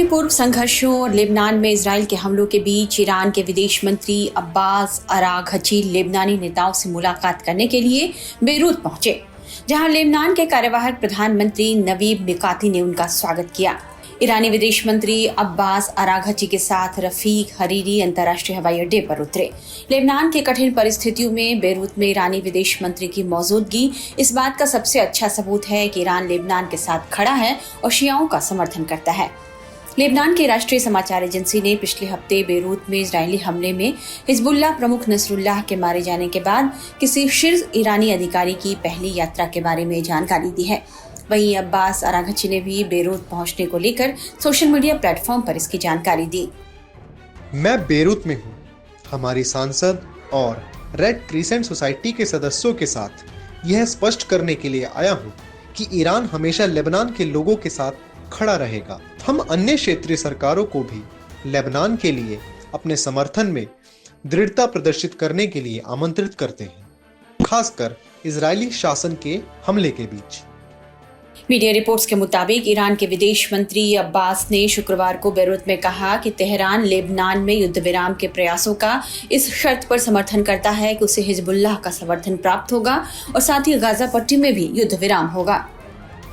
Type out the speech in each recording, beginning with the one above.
पूर्व संघर्षों और लेबनान में इजराइल के हमलों के बीच ईरान के विदेश मंत्री अब्बास अराघची लेबनानी नेताओं से मुलाकात करने के लिए बेरूत पहुंचे, जहां लेबनान के कार्यवाहक प्रधानमंत्री नवीब मिकाती ने उनका स्वागत किया। ईरानी विदेश मंत्री अब्बास अराघची के साथ रफीक हरीरी अंतर्राष्ट्रीय हवाई अड्डे पर उतरे। लेबनान की कठिन परिस्थितियों में बेरूत में ईरानी विदेश मंत्री की मौजूदगी इस बात का सबसे अच्छा सबूत है कि ईरान लेबनान के साथ खड़ा है और शियाओं का समर्थन करता है। लेबनान की राष्ट्रीय समाचार एजेंसी ने पिछले हफ्ते बेरूत में इजरायली हमले में हिजबुल्लाह प्रमुख नसरुल्लाह के मारे जाने के बाद किसी शीर्ष ईरानी अधिकारी की पहली यात्रा के बारे में जानकारी दी है। वहीं अब्बास अराघची ने भी बेरूत पहुंचने को लेकर सोशल मीडिया प्लेटफॉर्म पर इसकी जानकारी दी। मैं बेरूत में हूं। हमारी सांसद और रेड क्रिसेंट सोसाइटी के सदस्यों के साथ यह स्पष्ट करने के लिए आया हूं कि ईरान हमेशा लेबनान के लोगों के साथ खड़ा रहेगा। हम अन्य क्षेत्रीय सरकारों को भी लेबनान के लिए अपने समर्थन में दृढ़ता प्रदर्शित करने के लिए आमंत्रित करते हैं, खासकर इजरायली शासन के हमले के बीच। मीडिया रिपोर्ट्स के मुताबिक ईरान के विदेश मंत्री अब्बास ने शुक्रवार को बेरूत में कहा कि तेहरान लेबनान में युद्ध विराम के प्रयासों का इस शर्त पर समर्थन करता है कि उसे हिजबुल्लाह का समर्थन प्राप्त होगा और साथ ही गाजा पट्टी में भी युद्ध विराम होगा।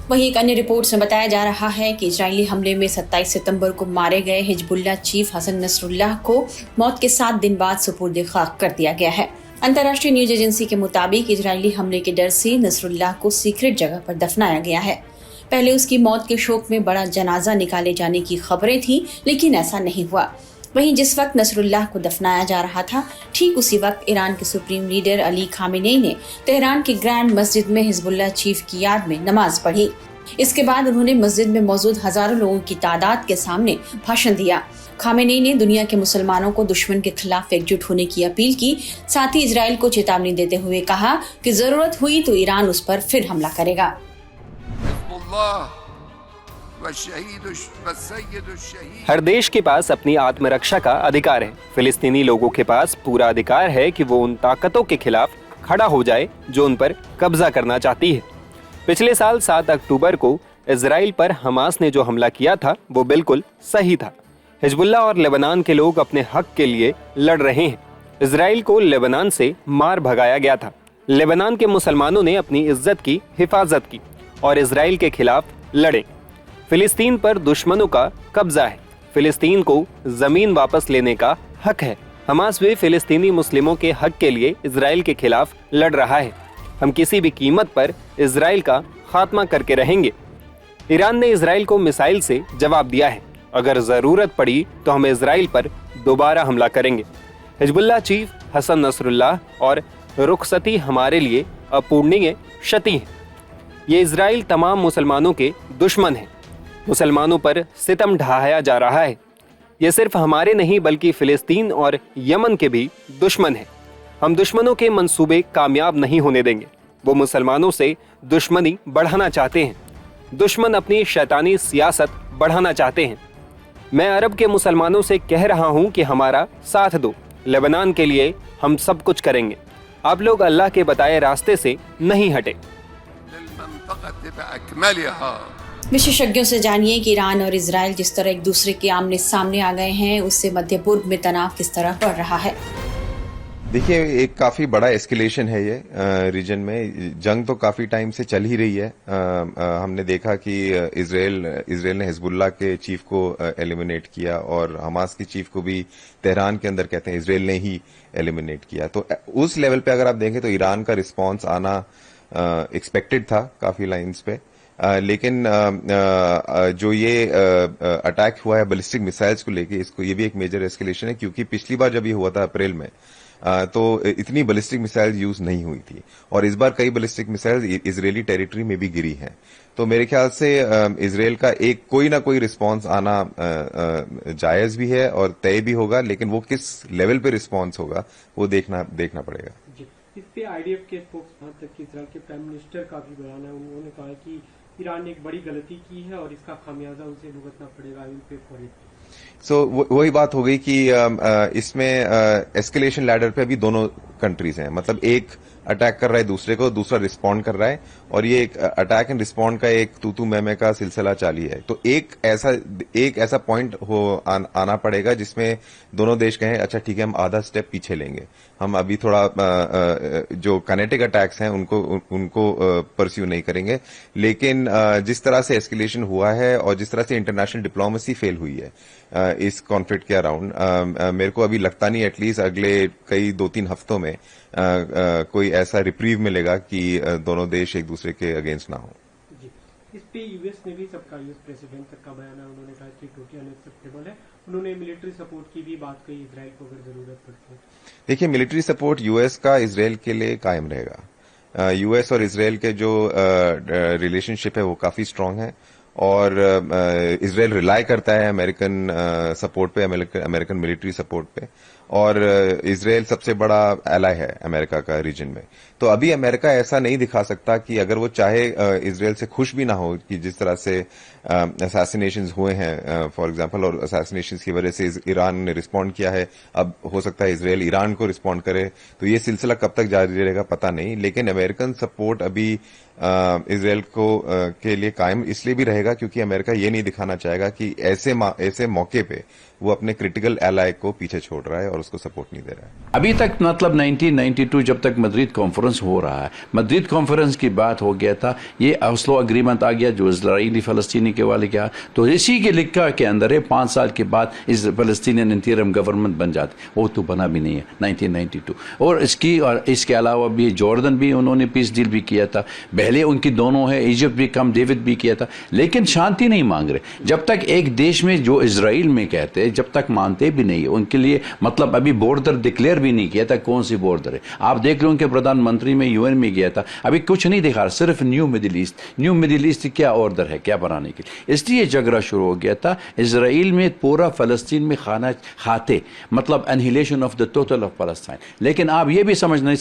वहीं एक अन्य रिपोर्ट में बताया जा रहा है कि इजरायली हमले में 27 सितंबर को मारे गए हिजबुल्लाह चीफ हसन नसरुल्लाह को मौत के 7 दिन बाद सुपुर्द खाक कर दिया गया है। अंतर्राष्ट्रीय न्यूज एजेंसी के मुताबिक इजरायली हमले के डर से नसरुल्लाह को सीक्रेट जगह पर दफनाया गया है। पहले उसकी मौत के शोक में बड़ा जनाजा निकाले जाने की खबरें थी, लेकिन ऐसा नहीं हुआ। वहीं जिस वक्त नसरुल्लाह को दफनाया जा रहा था, ठीक उसी वक्त ईरान के सुप्रीम लीडर अली खामेनेई ने तेहरान की ग्रैंड मस्जिद में हिजबुल्लाह चीफ की याद में नमाज पढ़ी। इसके बाद उन्होंने मस्जिद में मौजूद हजारों लोगों की तादाद के सामने भाषण दिया। खामेनेई ने दुनिया के मुसलमानों को दुश्मन के खिलाफ एकजुट होने की अपील की। साथ ही इजराइल को चेतावनी देते हुए कहा कि जरूरत हुई तो ईरान उस पर फिर हमला करेगा। हर देश के पास अपनी आत्मरक्षा का अधिकार है। फिलिस्तीनी लोगों के पास पूरा अधिकार है कि वो उन ताकतों के खिलाफ खड़ा हो जाए जो उन पर कब्जा करना चाहती है। पिछले साल 7 अक्टूबर को इजराइल पर हमास ने जो हमला किया था वो बिल्कुल सही था। हिजबुल्लाह और लेबनान के लोग अपने हक के लिए लड़ रहे हैं। इजराइल को लेबनान से मार भगाया गया था। लेबनान के मुसलमानों ने अपनी इज्जत की हिफाजत की और इजराइल के खिलाफ लड़े। फिलिस्तीन पर दुश्मनों का कब्जा है। फिलिस्तीन को जमीन वापस लेने का हक है। हमास भी फिलिस्तीनी मुस्लिमों के हक के लिए इजराइल के खिलाफ लड़ रहा है। हम किसी भी कीमत पर इजराइल का खात्मा करके रहेंगे। ईरान ने इजराइल को मिसाइल से जवाब दिया है। अगर जरूरत पड़ी तो हम इजराइल पर दोबारा हमला करेंगे। हिजबुल्लाह चीफ हसन नसरुल्लाह और रुखसती हमारे लिए अपूरणीय क्षति है। ये इजराइल तमाम मुसलमानों के दुश्मन है। मुसलमानों पर सितम ढाया जा रहा है। ये सिर्फ हमारे नहीं बल्कि फिलिस्तीन और यमन के भी दुश्मन है। हम दुश्मनों के मंसूबे कामयाब नहीं होने देंगे। वो मुसलमानों से दुश्मनी बढ़ाना चाहते हैं। दुश्मन अपनी शैतानी सियासत बढ़ाना चाहते हैं। मैं अरब के मुसलमानों से कह रहा हूं कि हमारा साथ दो। लेबनान के लिए हम सब कुछ करेंगे। आप लोग अल्लाह के बताए रास्ते से नहीं हटे। विशेषज्ञों से जानिए कि ईरान और इजराइल जिस तरह एक दूसरे के आमने सामने आ गए हैं, उससे मध्य पूर्व में तनाव किस तरह बढ़ रहा है। देखिए, एक काफी बड़ा एस्केलेशन है ये रीजन में। जंग तो काफी टाइम से चल ही रही है। हमने देखा कि इजराइल ने हिजबुल्लाह के चीफ को एलिमिनेट किया और हमास के चीफ को भी तेहरान के अंदर कहते हैं इजराइल ने ही एलिमिनेट किया। तो उस लेवल पे अगर आप देखें तो ईरान का रिस्पॉन्स आना एक्सपेक्टेड था काफी लाइंस पे। लेकिन जो ये अटैक हुआ है बैलिस्टिक मिसाइल्स को लेके, इसको ये भी एक मेजर एस्केलेशन है, क्योंकि पिछली बार जब ये हुआ था अप्रैल में तो इतनी बैलिस्टिक मिसाइल यूज नहीं हुई थी और इस बार कई बैलिस्टिक मिसाइल इजरायली टेरिटरी में भी गिरी हैं। तो मेरे ख्याल से इजराइल का एक कोई ना कोई रिस्पांस आना जायज भी है और तय भी होगा, लेकिन वो किस लेवल पे रिस्पांस होगा वो देखना पड़ेगा। इस पे आईडीएफ के स्पोक्समैन तक इजराइल के प्राइम मिनिस्टर का भी बयान है। उन्होंने कहा कि ईरान ने एक बड़ी गलती की है और इसका खामियाजा उसे भुगतना पड़ेगा। सो वही बात हो गई कि इसमें एस्केलेशन लैडर पे अभी दोनों कंट्रीज हैं, मतलब एक अटैक कर रहा है दूसरे को, दूसरा रिस्पॉन्ड कर रहा है, और ये एक अटैक एंड रिस्पॉन्ड का एक तू मैं का सिलसिला जारी है। तो एक ऐसा पॉइंट आना पड़ेगा जिसमें दोनों देश कहें अच्छा ठीक है हम आधा स्टेप पीछे लेंगे, हम अभी थोड़ा जो काइनेटिक अटैक्स हैं उनको परस्यू नहीं करेंगे। लेकिन जिस तरह से एस्केलेशन हुआ है और जिस तरह से इंटरनेशनल डिप्लोमेसी फेल हुई है इस कॉन्फ्लिक्ट के अराउंड, मेरे को अभी लगता नहीं एटलीस्ट अगले कई 2-3 हफ्तों में कोई ऐसा रिप्रीव मिलेगा कि दोनों देश एक दूसरे के अगेंस्ट ना हो। जी, इस पे यूएस ने भी सबका, यूएस प्रेसिडेंट तक का बयान है, उन्होंने कहा कि टोटली अनएक्सेप्टेबल है। उन्होंने मिलिट्री सपोर्ट की भी बात कही इजराइल को अगर जरूरत पड़ती है। देखिए, मिलिट्री सपोर्ट यूएस का इजराइल के लिए कायम रहेगा। यूएस और इजराइल के जो रिलेशनशिप है वो काफी स्ट्रांग है, और इजराइल रिलाई करता है अमेरिकन सपोर्ट पे, अमेरिकन मिलिट्री सपोर्ट पे, और इजराइल सबसे बड़ा एलाय है अमेरिका का रीजन में। तो अभी अमेरिका ऐसा नहीं दिखा सकता कि अगर वो चाहे इजराइल से खुश भी ना हो कि जिस तरह से असैसिनेशंस हुए हैं फॉर एग्जांपल, और असैसिनेशंस की वजह से ईरान ने रिस्पॉन्ड किया है, अब हो सकता है इजराइल ईरान को रिस्पॉन्ड करे, तो ये सिलसिला कब तक जारी रहेगा पता नहीं। लेकिन अमेरिकन सपोर्ट अभी इजराइल को के लिए कायम इसलिए भी रहेगा क्योंकि अमेरिका ये नहीं दिखाना चाहेगा कि ऐसे मौके पे वो अपने क्रिटिकल एलाय को पीछे छोड़ रहा है और उसको सपोर्ट नहीं दे रहा है। अभी तक मतलब 1992 जब तक मद्रिद कॉन्फ्रेंस हो रहा है, मद्रिद कॉन्फ्रेंस की बात हो गया था, ये ओस्लो एग्रीमेंट आ गया जो इजरायली फलस्तीनी के वाले क्या, तो इसी के लिखा के अंदर है 5 साल के बाद इस फलस्तीनियन इंटीरियम गवर्नमेंट बन जाती, वो तो बना भी नहीं है 1992। और इसके अलावा भी जॉर्डन भी उन्होंने पीस डील भी किया था, पहले उनकी दोनों है, इजिप्ट भी कम डेविड भी किया था, लेकिन शांति नहीं मांग रहे। जब तक एक देश में जो इजराइल में कहते हैं जब तक मानते भी नहीं, उनके लिए मतलब अभी बॉर्डर डिक्लेयर भी नहीं किया था, कौन सी बॉर्डर है। आप देख लो उनके प्रधानमंत्री में यूएन में गया था, अभी कुछ नहीं दिखा, सिर्फ न्यू मिडिल ईस्ट क्या ऑर्डर है क्या बनाने के लिए, इसलिए झगड़ा शुरू हो गया था। इजराइल में पूरा फलस्तीन में खाना खाते, मतलब annihilation of the total of फलस्तीन। लेकिन आप ये भी समझना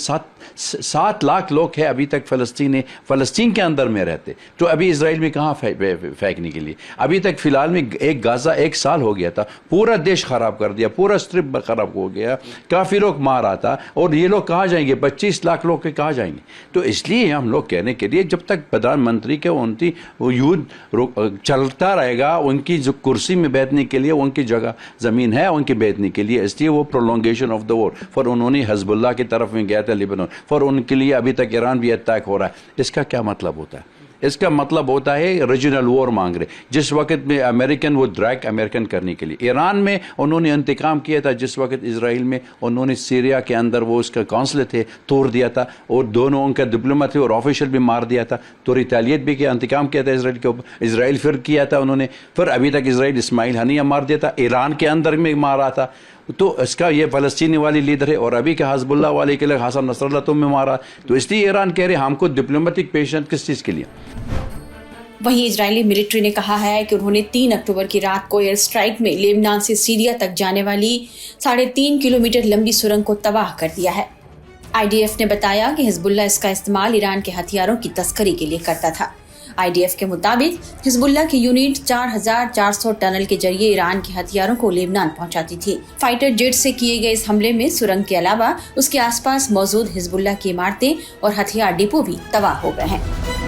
7 लाख लोग हैं अभी तक फलस्तीन के अंदर में रहते, तो अभी इजराइल में कहाँ फेंकने के लिए। अभी तक फिलहाल में एक गाजा 1 साल हो गया था, पूरा देश खराब कर दिया, पूरा स्ट्रिप खराब हो गया, काफी लोग मारा था, और ये लोग कहाँ जाएंगे, 25 लाख लोग के कहाँ जाएंगे। तो इसलिए हम लोग कहने के लिए जब तक प्रधानमंत्री के उनकी युद्ध चलता रहेगा, उनकी जो कुर्सी में बैठने के लिए उनकी जगह जमीन है उनके बैठने के लिए, इसलिए वो prolongation of the war for उन्होंने हिजबुल्लाह की तरफ में गया था लिबनान, फॉर उनके लिए अभी तक ईरान भी अटैक हो रहा है। इसका क्या मतलब होता है? इसका मतलब होता है रीजनल वॉर मांग रहे। जिस वक्त में अमेरिकन वो ड्रैग अमेरिकन करने के लिए, ईरान में उन्होंने इंतकाम किया था, जिस वक्त इजराइल में उन्होंने सीरिया के अंदर वो उसका काउंसिल थे तोड़ दिया था, और दोनों उनका डिप्लोमेट थे और ऑफिशियल भी मार दिया था, तो रिटेलिएट भी किया, इंतकाम किया था इसराइल के ऊपर। इसराइल फिर किया था उन्होंने, फिर अभी तक इसराइल इस्माइल हनिया मार दिया था, ईरान के अंदर में मारा था। तो इसका ये फलस्तीनी वाली लीडर है, और अभी के हिजबुल्लाह वाले के लिए हसन नसरल्लाह तो में मारा, तो इसलिए ईरान कह रहे हमको डिप्लोमेटिक पेशेंट किस चीज़ के लिए। वहीं इजरायली मिलिट्री ने कहा है कि उन्होंने 3 अक्टूबर की रात को एयर स्ट्राइक में लेबनान से सीरिया तक जाने वाली 3.5 किलोमीटर लंबी सुरंग को तबाह कर दिया है। आईडीएफ ने बताया कि हिजबुल्लाह इसका इस्तेमाल ईरान के हथियारों की तस्करी के लिए करता था। आईडीएफ के मुताबिक हिजबुल्लाह की यूनिट 4400 टनल के जरिए ईरान के हथियारों को लेबनान पहुंचाती थी। फाइटर जेट से किए गए इस हमले में सुरंग के अलावा उसके आसपास मौजूद हिजबुल्लाह की इमारतें और हथियार डिपो भी तबाह हो गए हैं।